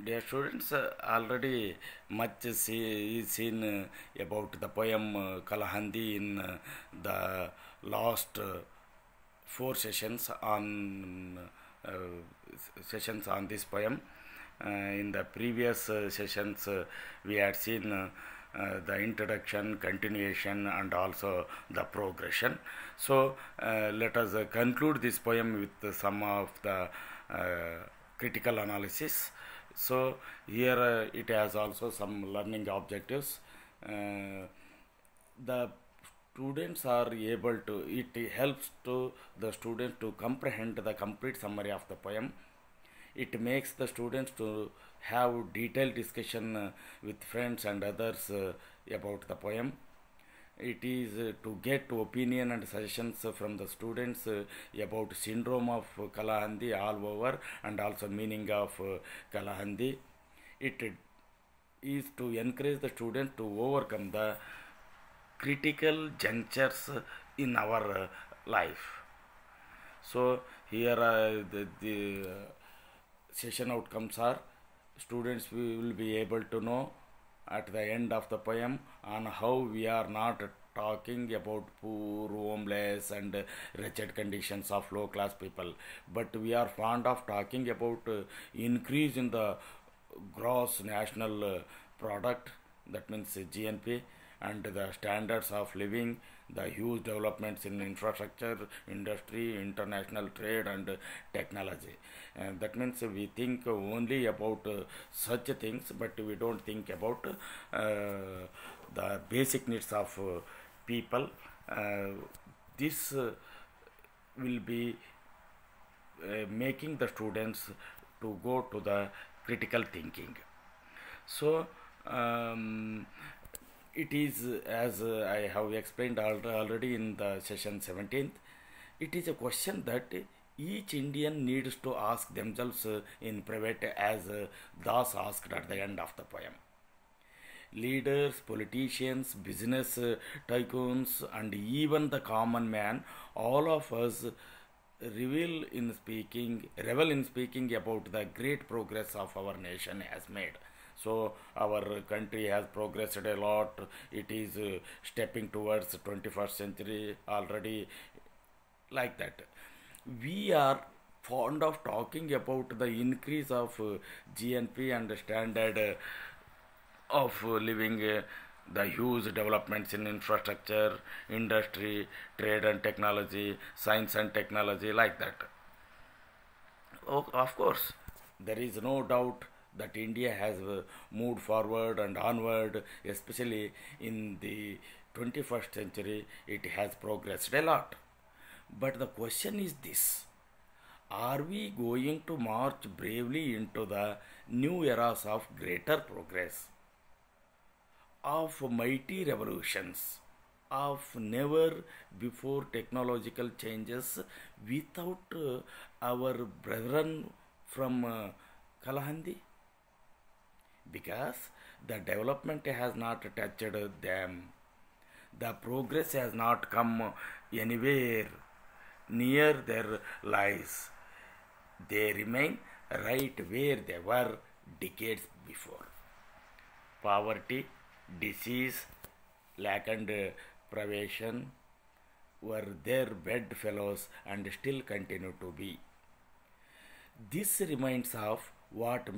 Dear students, already much is seen about the poem Kalahandi in the last four uh, sessions on this poem. In the previous sessions, we had seen the introduction, continuation, and also the progression. So, let us conclude this poem with some of the critical analysis. So here it has also some learning objectives. The students are able to, it helps to the students to comprehend the complete summary of the poem. It makes the students to have detailed discussion with friends and others about the poem. It is to get opinion and suggestions from the students about syndrome of Kalahandi all over, and also meaning of Kalahandi. It is to encourage the student to overcome the critical junctures in our life. So here the session outcomes are: students will be able to know at the end of the poem on how we are not talking about poor, homeless, and wretched conditions of low class people, but we are fond of talking about increase in the gross national product, that means GNP, and the standards of living, the huge developments in infrastructure, industry, international trade, and technology. And that means we think only about such things, but we don't think about the basic needs of people. This will be making the students to go to the critical thinking. So it is, as I have explained already in the session 17th, it is a question that each Indian needs to ask themselves in private, as Das asked at the end of the poem. Leaders, politicians, business tycoons, and even the common man, all of us revel in speaking about the great progress of our nation has made. So our country has progressed a lot. It is stepping towards 21st century already, like that. We are fond of talking about the increase of GNP and standard of living, the huge developments in infrastructure, industry, trade and technology, science and technology, like that. Oh, of course, there is no doubt that India has moved forward and onward, especially in the 21st century. It has progressed a lot. But the question is this: are we going to march bravely into the new eras of greater progress, of mighty revolutions, of never before technological changes, without our brethren from Kalahandi? Because the development has not touched them, the progress has not come anywhere near their lives. They remain right where they were decades before. Poverty, disease, lack and privation were their bedfellows and still continue to be. This reminds of what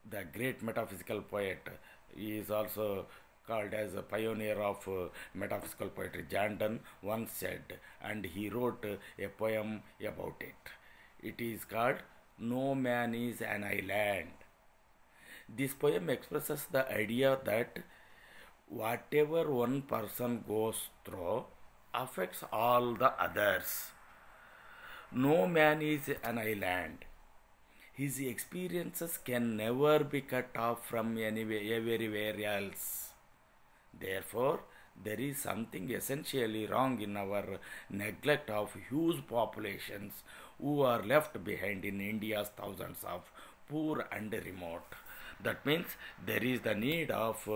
the great metaphysical poet, is also called as a pioneer of metaphysical poetry, John Donne, once said, and he wrote a poem about it. It is called No Man is an Island. This poem expresses the idea that whatever one person goes through affects all the others. No man is an island. His experiences can never be cut off from everywhere else. Therefore, there is something essentially wrong in our neglect of huge populations who are left behind in India's thousands of poor and remote. That means there is the need of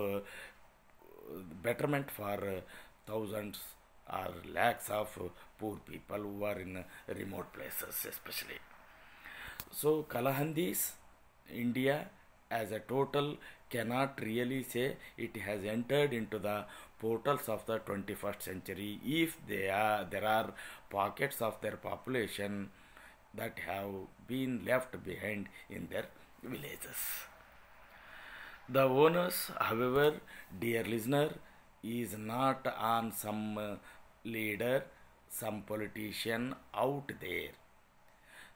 betterment for thousands or lakhs of poor people who are in remote places, especially. So Kalahandis, India, as a total cannot really say it has entered into the portals of the 21st century if there are pockets of their population that have been left behind in their villages. The onus, however, dear listener, is not on some leader, some politician out there.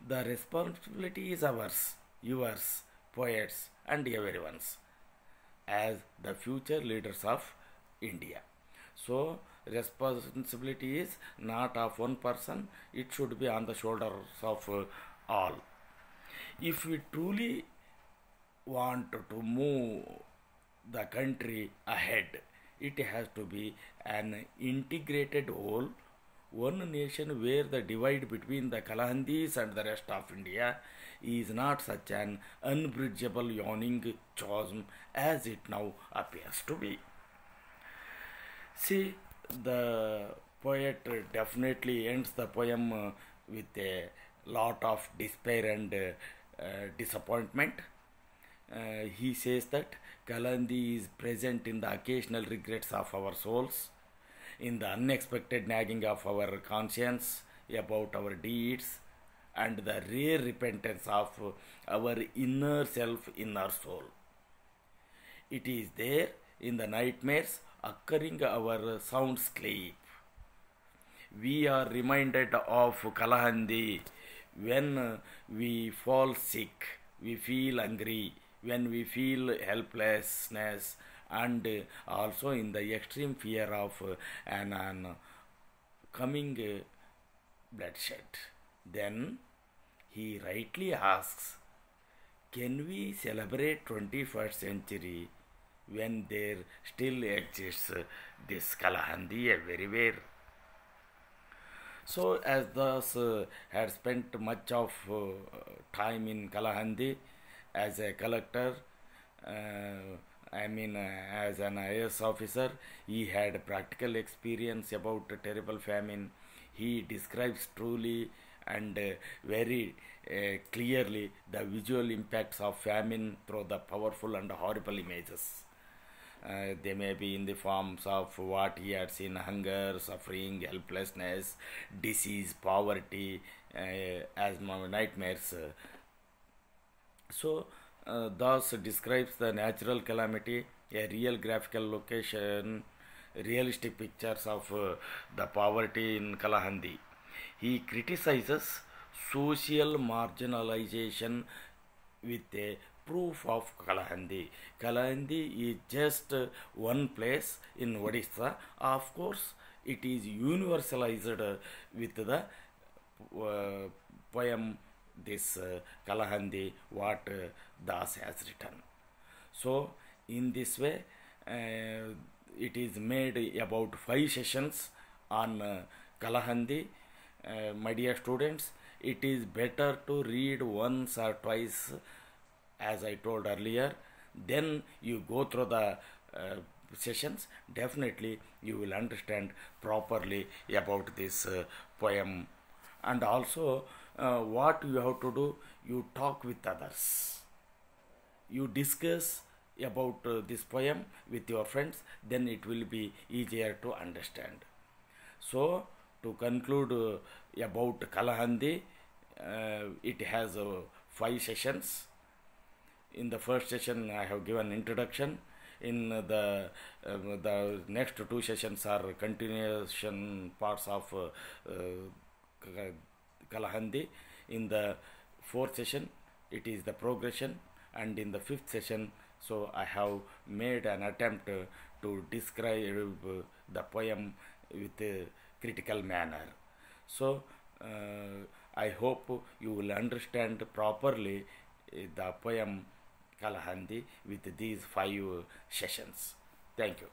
The responsibility is ours, yours, poets, and everyone's as the future leaders of India. So, responsibility is not of one person, it should be on the shoulders of all. If we truly want to move the country ahead, it has to be an integrated whole, one nation where the divide between the Kalahandis and the rest of India is not such an unbridgeable yawning chasm as it now appears to be. See, the poet definitely ends the poem with a lot of despair and disappointment. He says that Kalahandi is present in the occasional regrets of our souls, in the unexpected nagging of our conscience about our deeds, and the rare repentance of our inner self, inner soul. It is there in the nightmares occurring our sound sleep. We are reminded of Kalahandi when we fall sick, we feel angry, when we feel helplessness, and also in the extreme fear of an coming bloodshed. Then he rightly asks, can we celebrate 21st century when there still exists this Kalahandi everywhere? So, as thus had spent much of time in Kalahandi as a collector, as an IAS officer, he had practical experience about a terrible famine. He describes truly and very clearly the visual impacts of famine through the powerful and horrible images. They may be in the forms of what he had seen: hunger, suffering, helplessness, disease, poverty, as nightmares. Thus describes the natural calamity, a real graphical location, realistic pictures of the poverty in Kalahandi. He criticizes social marginalization with a proof of Kalahandi. Kalahandi is just one place in Odisha. Of course, it is universalized with the poem this Kalahandi what Das has written. So, in this way, it is made about 5 sessions on Kalahandi. My dear students, it is better to read once or twice, as I told earlier. Then you go through the sessions. Definitely, you will understand properly about this poem. And also, what you have to do, you talk with others, you discuss about this poem with your friends, then it will be easier to understand. So, to conclude about Kalahandi, it has 5 sessions. In the first session, I have given introduction. In the next 2 sessions are continuation parts of Kalahandi. In the 4th session, it is the progression, and in the 5th session, so I have made an attempt to describe the poem with a critical manner. So, I hope you will understand properly the poem Kalahandi with these 5 sessions. Thank you.